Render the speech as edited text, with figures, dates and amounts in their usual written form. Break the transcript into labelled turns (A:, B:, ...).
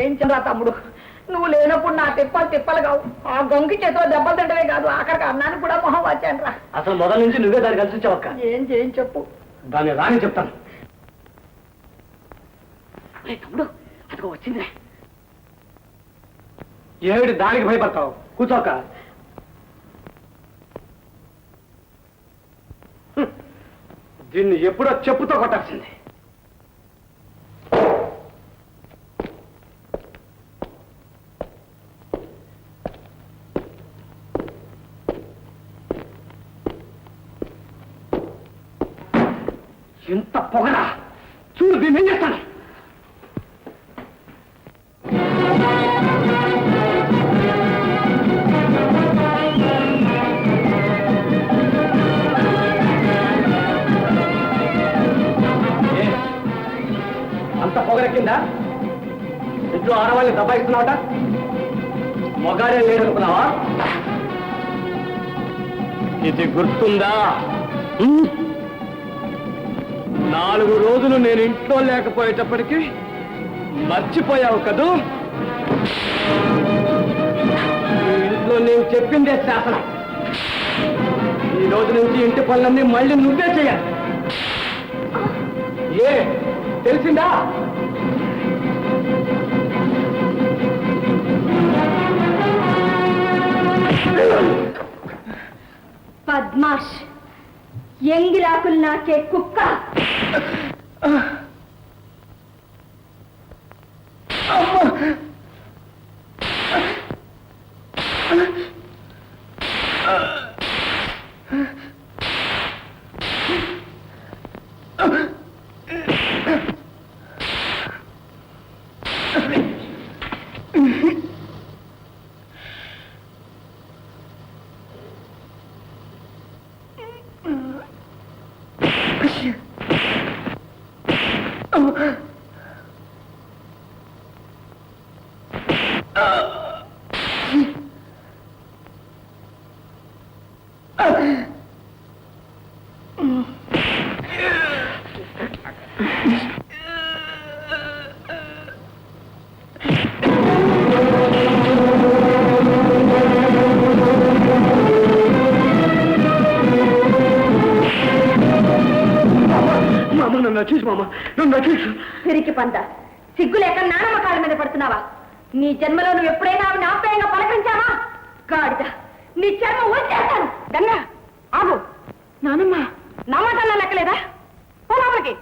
A: ఏం చంద్రా తమ్ముడు, నువ్వు లేనప్పుడు నా తిప్పలు కావు. ఆ గొంకి చేతిలో దెబ్బలు తింటవే కాదు, ఆఖరికి అన్నానికి కూడా మొహం వచ్చాను రా.
B: అసలు మొదల నుంచి నువ్వే దాన్ని కలిసి వచ్చావక్క.
A: ఏం చెప్పు.
B: దాన్ని రాని చెప్తాను.
A: తమ్ముడు అదిగో వచ్చిందిరా.
B: ఏమిటి దానికి భయపడతావు? కూర్చోక. దీన్ని ఎప్పుడో చెప్పుతో కొట్టాల్సింది. ఎంత పొగరా! చూడు దీన్ని ఏం చేస్తాను. అంత పొగరెక్కిందా? ఇంట్లో ఆడవాళ్ళని దబాయిస్తున్నావట. మొగాడే లేదనుకున్నావా? ఇది గుర్తుందా? 4 రోజులు నేను ఇంట్లో లేకపోయేటప్పటికి మర్చిపోయావు కదూ? ఇంట్లో నేను చెప్పిందే శాసనం. ఈ రోజు నుంచి ఇంటి పనులన్నీ మళ్ళీ నువ్వే చేయాలి. ఏ తెలిసిందా?
A: పద్మాష్, ఎంగిలాకులు నాకే కుక్క. తిరిగి పంట సిగ్గు లేక నానమ్మ కాళ్ళ మీద పడుతున్నావా? నీ జన్మలో నువ్వు ఎప్పుడైనా ఆవిడ ఆప్యాయంగా పలకరించావా? గాడిద, నీ చర్మం వచ్చేస్తాను. గంగా ఆగు. నానమ్మ నా మాట లెక్కలేదా? పోలాకి